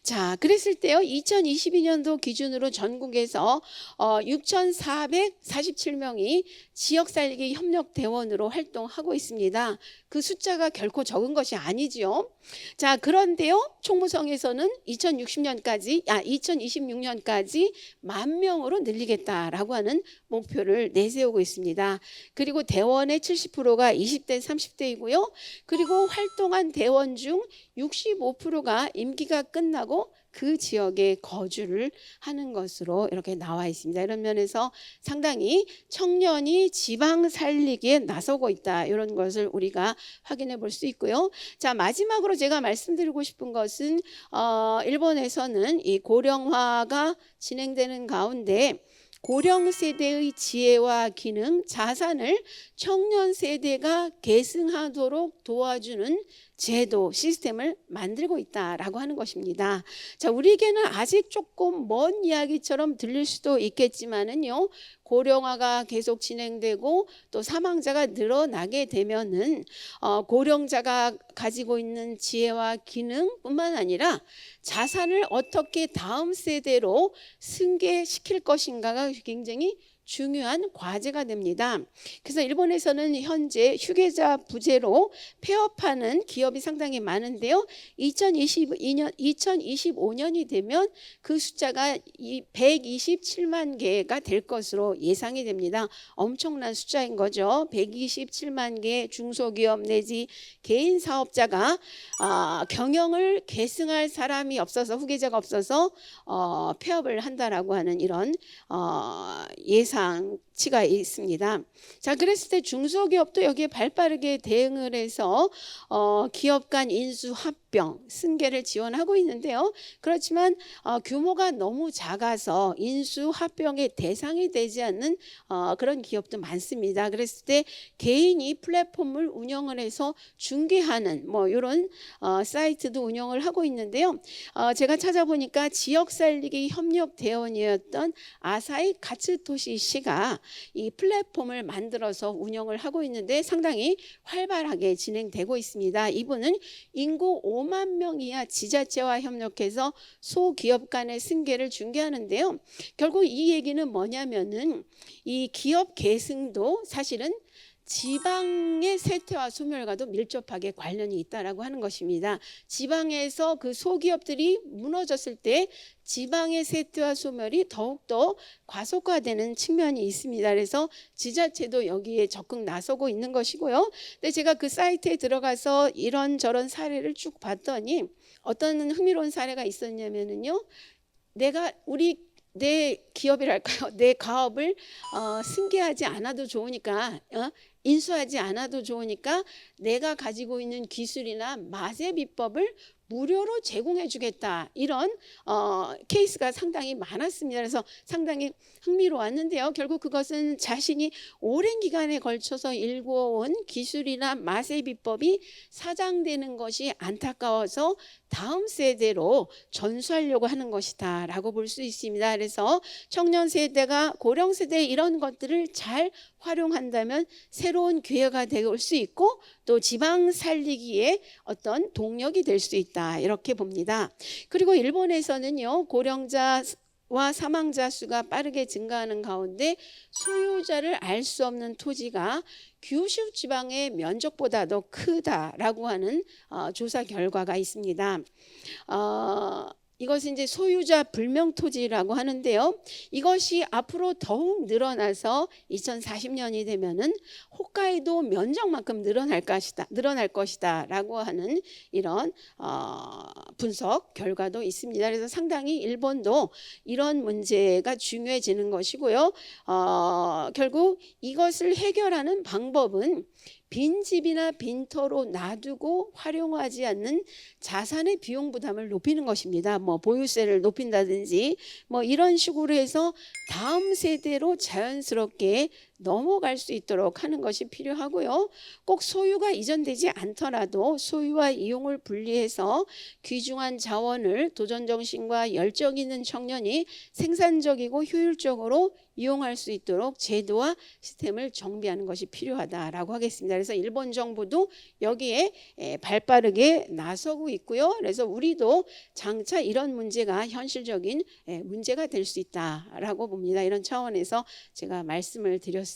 자, 그랬을 때요, 2022년도 기준으로 전국에서 6,447명이 지역살리기 협력대원으로 활동하고 있습니다. 그 숫자가 결코 적은 것이 아니지요. 자, 그런데요, 총무성에서는 2026년까지 10,000명으로 늘리겠다라고 하는 목표를 내세우고 있습니다. 그리고 대원의 70%가 20대, 30대이고요. 그리고 활동한 대원 중 65%가 임기가 끝나고 그 지역에 거주를 하는 것으로 이렇게 나와 있습니다. 이런 면에서 상당히 청년이 지방 살리기에 나서고 있다, 이런 것을 우리가 확인해 볼 수 있고요. 자, 마지막으로 제가 말씀드리고 싶은 것은 일본에서는 이 고령화가 진행되는 가운데 고령 세대의 지혜와 기능, 자산을 청년 세대가 계승하도록 도와주는 제도, 시스템을 만들고 있다라고 하는 것입니다. 자, 우리에게는 아직 조금 먼 이야기처럼 들릴 수도 있겠지만은요, 고령화가 계속 진행되고 또 사망자가 늘어나게 되면은 고령자가 가지고 있는 지혜와 기능뿐만 아니라 자산을 어떻게 다음 세대로 승계시킬 것인가가 굉장히 중요한 과제가 됩니다. 그래서 일본에서는 현재 휴게자 부재로 폐업하는 기업이 상당히 많은데요. 2025년이 되면 그 숫자가 127만 개가 될 것으로 예상이 됩니다. 엄청난 숫자인 거죠. 127만 개 중소기업 내지 개인 사업자가 경영을 계승할 사람이 없어서 후계자가 없어서 폐업을 한다라고 하는 이런 예상치가 있습니다. 자, 그랬을 때 중소기업도 여기에 발빠르게 대응을 해서 기업 간 인수 합병, 승계를 지원하고 있는데요. 그렇지만 규모가 너무 작아서 인수 합병의 대상이 되지 않는 그런 기업도 많습니다. 그랬을 때 개인이 플랫폼을 운영을 해서 중개하는 이런 사이트도 운영을 하고 있는데요. 제가 찾아보니까 지역 살리기 협력 대원이었던 아사히 가츠토시 씨가 이 플랫폼을 만들어서 운영을 하고 있는데 상당히 활발하게 진행되고 있습니다. 이분은 인구 5만 명 이하 지자체와 협력해서 소기업 간의 승계를 중개하는데요. 결국 이 얘기는 뭐냐면은 이 기업 계승도 사실은 지방의 쇠퇴와 소멸과도 밀접하게 관련이 있다라고 하는 것입니다. 지방에서 그 소기업들이 무너졌을 때 지방의 쇠퇴와 소멸이 더욱더 과속화되는 측면이 있습니다. 그래서 지자체도 여기에 적극 나서고 있는 것이고요. 근데 제가 그 사이트에 들어가서 이런저런 사례를 쭉 봤더니 어떤 흥미로운 사례가 있었냐면요. 내 기업이랄까요? 내 가업을 승계하지 않아도 좋으니까 인수하지 않아도 좋으니까 내가 가지고 있는 기술이나 맛의 비법을 무료로 제공해 주겠다. 이런 케이스가 상당히 많았습니다. 그래서 상당히 흥미로웠는데요. 결국 그것은 자신이 오랜 기간에 걸쳐서 일궈온 기술이나 맛의 비법이 사장되는 것이 안타까워서 다음 세대로 전수하려고 하는 것이다 라고 볼 수 있습니다. 그래서 청년 세대가 고령 세대의 이런 것들을 잘 활용한다면 새로운 기회가 될 수 있고 또 지방 살리기에 어떤 동력이 될 수 있다 이렇게 봅니다. 그리고 일본에서는요, 고령자와 사망자 수가 빠르게 증가하는 가운데 소유자를 알 수 없는 토지가 규슈 지방의 면적보다 더 크다라고 하는 조사 결과가 있습니다. 이것은 이제 소유자 불명 토지라고 하는데요. 이것이 앞으로 더욱 늘어나서 2040년이 되면은 홋카이도 면적만큼 늘어날 것이다라고 하는 이런 분석 결과도 있습니다. 그래서 상당히 일본도 이런 문제가 중요해지는 것이고요. 결국 이것을 해결하는 방법은 빈집이나 빈터로 놔두고 활용하지 않는 자산의 비용 부담을 높이는 것입니다. 보유세를 높인다든지 이런 식으로 해서 다음 세대로 자연스럽게 넘어갈 수 있도록 하는 것이 필요하고요. 꼭 소유가 이전되지 않더라도 소유와 이용을 분리해서 귀중한 자원을 도전정신과 열정 있는 청년이 생산적이고 효율적으로 이용할 수 있도록 제도와 시스템을 정비하는 것이 필요하다라고 하겠습니다. 그래서 일본 정부도 여기에 발빠르게 나서고 있고요. 그래서 우리도 장차 이런 문제가 현실적인 문제가 될 수 있다라고 봅니다. 이런 차원에서 제가 말씀을 드렸습니다.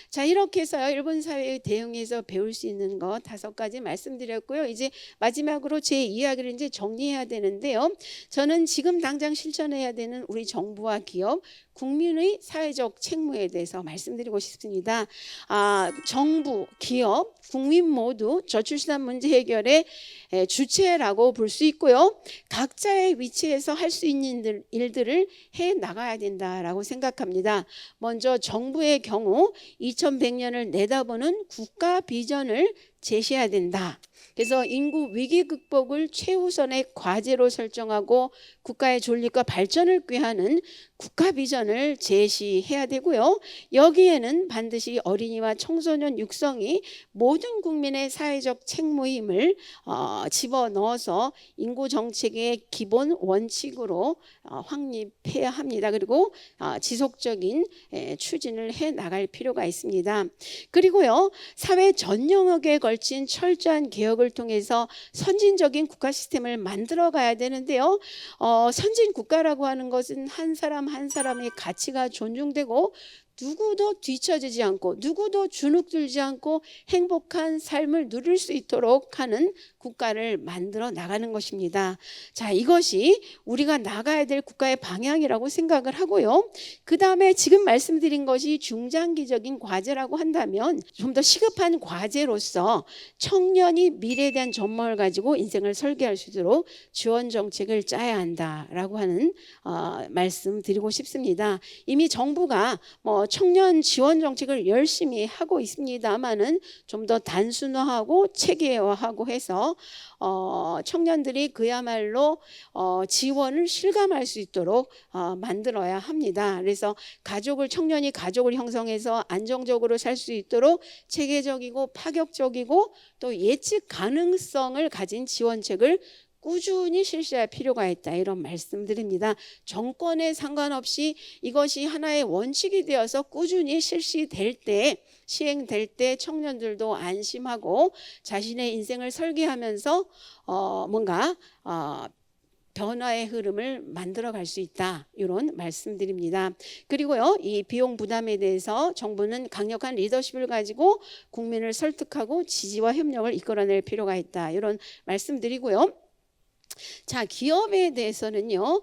자, 이렇게 해서 일본 사회의 대응에서 배울 수 있는 것 5가지 말씀드렸고요. 이제 마지막으로 제 이야기를 이제 정리해야 되는데요. 저는 지금 당장 실천해야 되는 우리 정부와 기업, 국민의 사회적 책무에 대해서 말씀드리고 싶습니다. 정부, 기업, 국민 모두 저출산 문제 해결의 주체라고 볼 수 있고요. 각자의 위치에서 할 수 있는 일들을 해 나가야 된다라고 생각합니다. 먼저 정부의 경우 2100년을 내다보는 국가 비전을 제시해야 된다. 그래서 인구 위기 극복을 최우선의 과제로 설정하고 국가의 존립과 발전을 꾀하는 국가 비전을 제시해야 되고요. 여기에는 반드시 어린이와 청소년 육성이 모든 국민의 사회적 책무임을 집어넣어서 인구 정책의 기본 원칙으로 확립해야 합니다. 그리고 지속적인 추진을 해 나갈 필요가 있습니다. 그리고요, 사회 전 영역에 걸친 철저한 개혁을 통해서 선진적인 국가 시스템을 만들어 가야 되는데요. 선진 국가라고 하는 것은 한 사람 한 사람의 가치가 존중되고 누구도 뒤처지지 않고 누구도 주눅들지 않고 행복한 삶을 누릴 수 있도록 하는 국가를 만들어 나가는 것입니다. 자, 이것이 우리가 나가야 될 국가의 방향이라고 생각을 하고요. 그 다음에 지금 말씀드린 것이 중장기적인 과제라고 한다면 좀 더 시급한 과제로서 청년이 미래에 대한 전망을 가지고 인생을 설계할 수 있도록 지원 정책을 짜야 한다라고 하는 말씀 드리고 싶습니다. 이미 정부가 청년 지원 정책을 열심히 하고 있습니다만은 좀 더 단순화하고 체계화하고 해서 청년들이 그야말로 지원을 실감할 수 있도록 만들어야 합니다. 그래서 청년이 가족을 형성해서 안정적으로 살 수 있도록 체계적이고 파격적이고 또 예측 가능성을 가진 지원책을 꾸준히 실시할 필요가 있다, 이런 말씀드립니다. 정권에 상관없이 이것이 하나의 원칙이 되어서 꾸준히 실시될 때, 시행될 때 청년들도 안심하고 자신의 인생을 설계하면서 뭔가 변화의 흐름을 만들어갈 수 있다, 이런 말씀드립니다. 그리고요, 이 비용 부담에 대해서 정부는 강력한 리더십을 가지고 국민을 설득하고 지지와 협력을 이끌어낼 필요가 있다, 이런 말씀드리고요. 자, 기업에 대해서는요,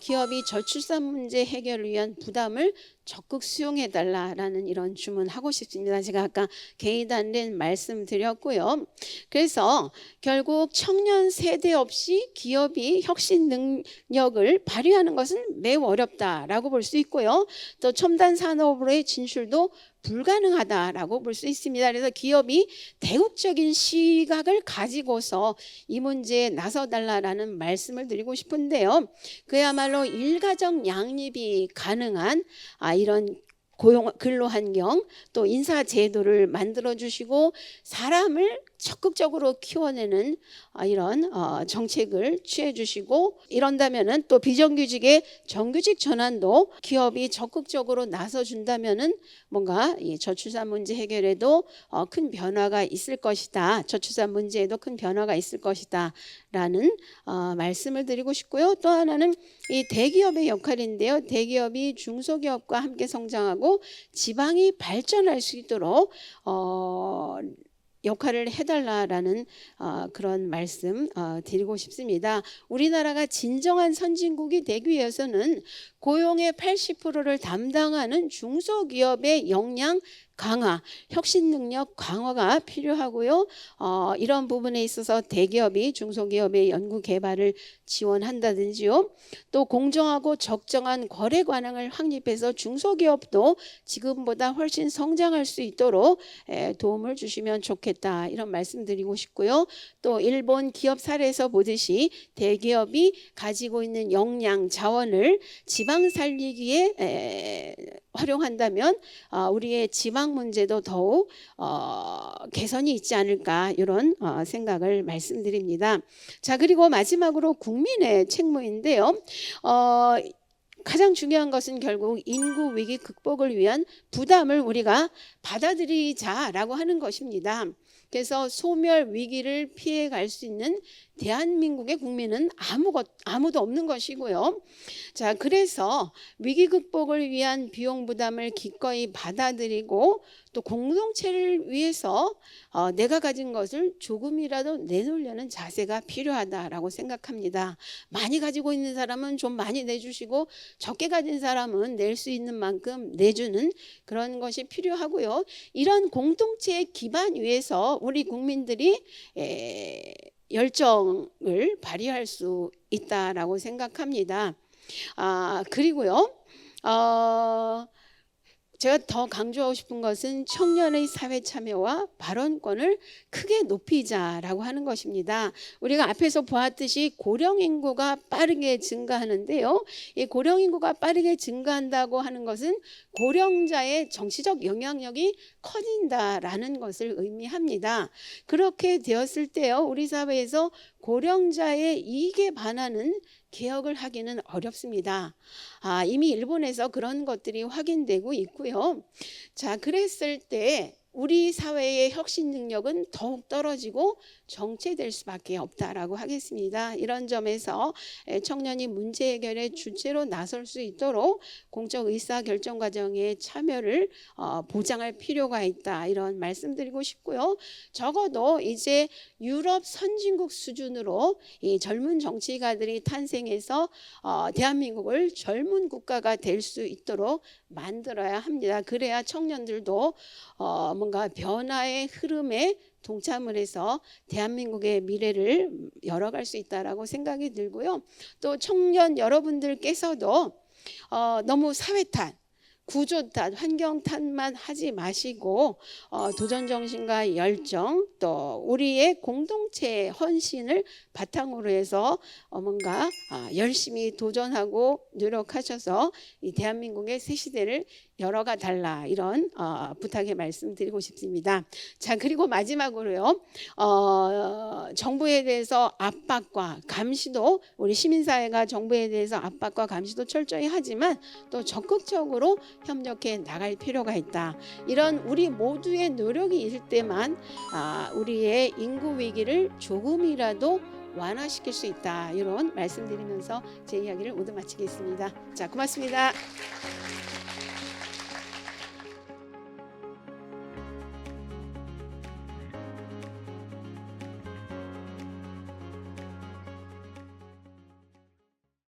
기업이 저출산 문제 해결을 위한 부담을 적극 수용해달라라는 이런 주문하고 싶습니다. 제가 아까 개인단된 말씀드렸고요. 그래서 결국 청년 세대 없이 기업이 혁신 능력을 발휘하는 것은 매우 어렵다라고 볼 수 있고요. 또 첨단 산업으로의 진출도 불가능하다라고 볼 수 있습니다. 그래서 기업이 대국적인 시각을 가지고서 이 문제에 나서달라라는 말씀을 드리고 싶은데요. 그야말로 일가정 양립이 가능한 이런 근로환경 또 인사제도를 만들어주시고 사람을 적극적으로 키워내는 이런 정책을 취해주시고, 이런다면은 또 비정규직의 정규직 전환도 기업이 적극적으로 나서준다면은 뭔가 이 저출산 문제 해결에도 큰 변화가 있을 것이다. 저출산 문제에도 큰 변화가 있을 것이다 라는 말씀을 드리고 싶고요. 또 하나는 이 대기업의 역할인데요. 대기업이 중소기업과 함께 성장하고 지방이 발전할 수 있도록 역할을 해달라라는 그런 말씀 드리고 싶습니다. 우리나라가 진정한 선진국이 되기 위해서는 고용의 80%를 담당하는 중소기업의 역량 강화, 혁신 능력 강화가 필요하고요. 이런 부분에 있어서 대기업이 중소기업의 연구 개발을 지원한다든지요. 또 공정하고 적정한 거래 관행을 확립해서 중소기업도 지금보다 훨씬 성장할 수 있도록 도움을 주시면 좋겠다, 이런 말씀드리고 싶고요. 또 일본 기업 사례에서 보듯이 대기업이 가지고 있는 역량 자원을 지방 살리기에 활용한다면 우리의 지방 문제도 더욱 개선이 있지 않을까, 이런 생각을 말씀드립니다. 자, 그리고 마지막으로 국민의 책무인데요. 가장 중요한 것은 결국 인구 위기 극복을 위한 부담을 우리가 받아들이자라고 하는 것입니다. 그래서 소멸 위기를 피해갈 수 있는 대한민국의 국민은 아무도 없는 것이고요. 자, 그래서 위기 극복을 위한 비용 부담을 기꺼이 받아들이고 또 공동체를 위해서 내가 가진 것을 조금이라도 내놓으려는 자세가 필요하다라고 생각합니다. 많이 가지고 있는 사람은 좀 많이 내주시고 적게 가진 사람은 낼 수 있는 만큼 내주는 그런 것이 필요하고요. 이런 공동체의 기반 위에서 우리 국민들이 열정을 발휘할 수 있다라고 생각합니다. 그리고요, 제가 더 강조하고 싶은 것은 청년의 사회 참여와 발언권을 크게 높이자라고 하는 것입니다. 우리가 앞에서 보았듯이 고령 인구가 빠르게 증가하는데요. 이 고령 인구가 빠르게 증가한다고 하는 것은 고령자의 정치적 영향력이 커진다라는 것을 의미합니다. 그렇게 되었을 때요, 우리 사회에서 고령자의 이익에 반하는 개혁을 하기는 어렵습니다. 이미 일본에서 그런 것들이 확인되고 있고요. 자, 그랬을 때 우리 사회의 혁신 능력은 더욱 떨어지고 정체될 수밖에 없다라고 하겠습니다. 이런 점에서 청년이 문제 해결의 주체로 나설 수 있도록 공적 의사 결정 과정에 참여를 보장할 필요가 있다, 이런 말씀드리고 싶고요. 적어도 이제 유럽 선진국 수준으로 이 젊은 정치가들이 탄생해서 대한민국을 젊은 국가가 될 수 있도록 만들어야 합니다. 그래야 청년들도 뭔가 변화의 흐름에 동참을 해서 대한민국의 미래를 열어갈 수 있다라고 생각이 들고요. 또 청년 여러분들께서도 너무 사회탄, 구조탄, 환경탄만 하지 마시고 도전 정신과 열정, 또 우리의 공동체 헌신을 바탕으로 해서 뭔가 열심히 도전하고 노력하셔서 이 대한민국의 새 시대를 열어가 달라, 이런 부탁의 말씀드리고 싶습니다. 자, 그리고 마지막으로요, 정부에 대해서 압박과 감시도, 우리 시민사회가 정부에 대해서 압박과 감시도 철저히 하지만 또 적극적으로 협력해 나갈 필요가 있다. 이런 우리 모두의 노력이 있을 때만 우리의 인구 위기를 조금이라도 완화시킬 수 있다, 이런 말씀드리면서 제 이야기를 모두 마치겠습니다. 자, 고맙습니다.